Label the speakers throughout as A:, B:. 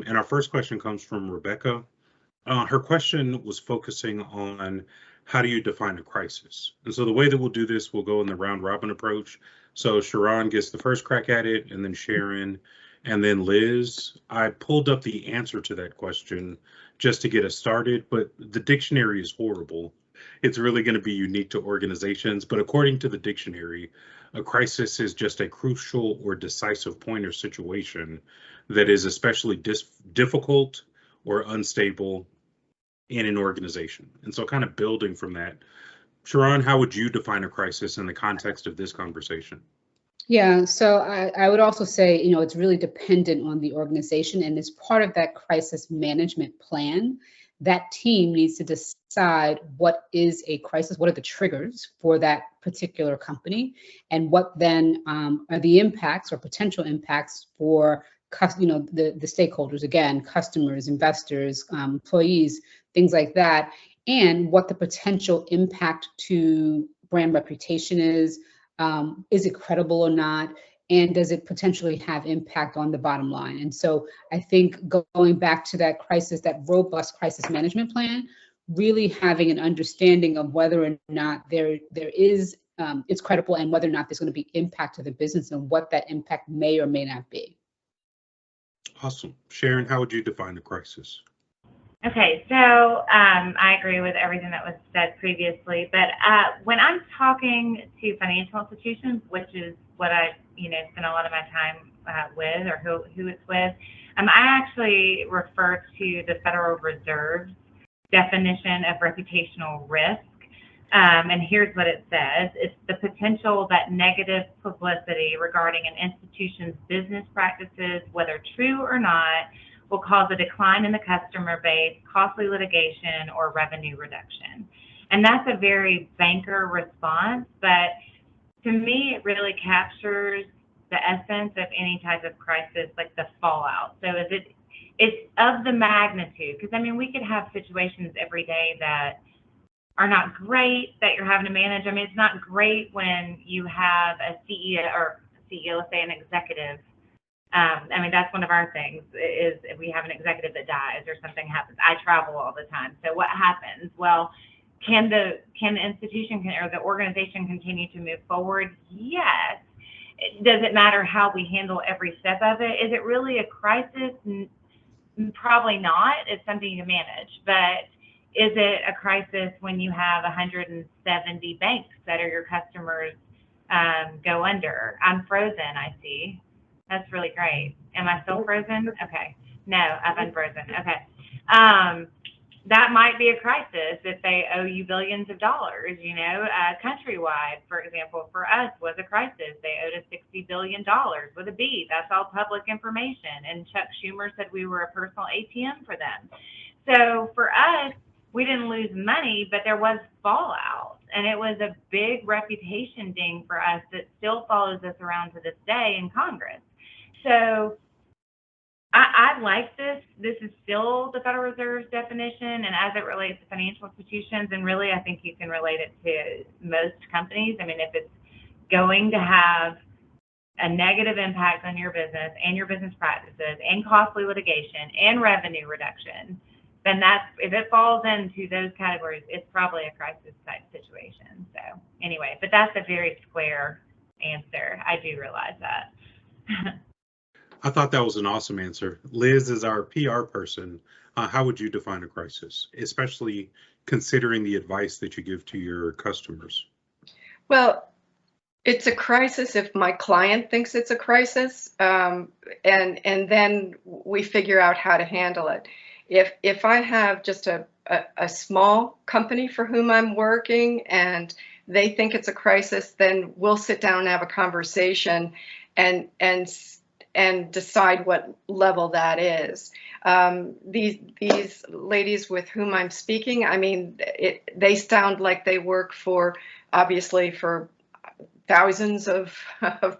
A: And our first question comes from Rebecca. Her question was focusing on how do you define a crisis? And so the way that we'll do this, we'll go in the round robin approach. So Sheraun gets the first crack at it, and then Sharon, and then Liz. I pulled up the answer to that question just to get us started, but the dictionary is horrible. It's really going to be unique to organizations, but according to the dictionary, a crisis is just a crucial or decisive point or situation that is especially difficult or unstable in an organization. And so kind of building from that, Sheraun, how would you define a crisis in the context of this conversation?
B: Yeah, so I would also say, it's really dependent on the organization, and as part of that crisis management plan, that team needs to decide what is a crisis, what are the triggers for that particular company, and what then are the impacts or potential impacts for the stakeholders, again, customers, investors, employees, things like that, and what the potential impact to brand reputation is it credible or not? And does it potentially have impact on the bottom line? And so I think going back to that crisis, that robust crisis management plan, really having an understanding of whether or not there is, it's credible, and whether or not there's going to be impact to the business and what that impact may or may not be.
A: Awesome. Sharon, how would you define a crisis?
C: Okay, so I agree with everything that was said previously, but when I'm talking to financial institutions, which is what I spend a lot of my time with, or who it's with, I actually refer to the Federal Reserve's definition of reputational risk. And here's what it says. It's the potential that negative publicity regarding an institution's business practices, whether true or not, will cause a decline in the customer base, costly litigation, or revenue reduction. And that's a very banker response, but to me, it really captures the essence of any type of crisis, like the fallout. So it's of the magnitude, because we could have situations every day that are not great that you're having to manage. It's not great when you have a CEO, let's say an executive. That's one of our things, is if we have an executive that dies or something happens. I travel all the time. So what happens? Well, can the institution or the organization continue to move forward? Yes. Does it matter how we handle every step of it? Is it really a crisis? Probably not. It's something you manage. But is it a crisis when you have 170 banks that are your customers go under? I'm frozen, I see. That's really great. Am I still frozen? Okay. No, I've unfrozen. Okay. That might be a crisis if they owe you billions of dollars. Countrywide, for example, for us was a crisis. They owed us $60 billion with a B. That's all public information. And Chuck Schumer said we were a personal ATM for them. So for us, we didn't lose money, but there was fallout. And it was a big reputation ding for us that still follows us around to this day in Congress. So I like this. This is still the Federal Reserve's definition, and as it relates to financial institutions, and really I think you can relate it to most companies. If it's going to have a negative impact on your business and your business practices and costly litigation and revenue reduction, then if it falls into those categories, it's probably a crisis type situation. So anyway, but that's a very square answer. I do realize that.
A: I thought that was an awesome answer. Liz, is our PR person, how would you define a crisis, especially considering the advice that you give to your customers?
D: Well, it's a crisis if my client thinks it's a crisis, and then we figure out how to handle it. If I have just a small company for whom I'm working and they think it's a crisis, then we'll sit down and have a conversation and decide what level that is. These ladies with whom I'm speaking, they sound like they work obviously for thousands of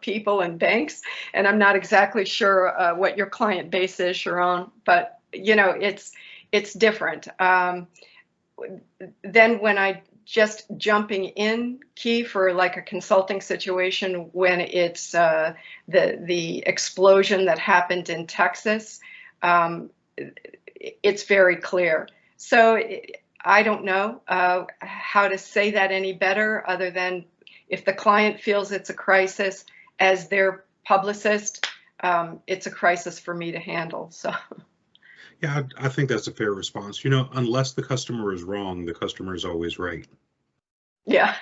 D: people and banks, and I'm not exactly sure what your client base is, Sharon, but it's different. Then when I just jumping in key for like a consulting situation, when it's the explosion that happened in Texas, it's very clear. So I don't know how to say that any better, other than if the client feels it's a crisis, as their publicist, it's a crisis for me to handle. So.
A: Yeah, I think that's a fair response. You know, unless the customer is wrong, the customer is always right.
D: Yeah.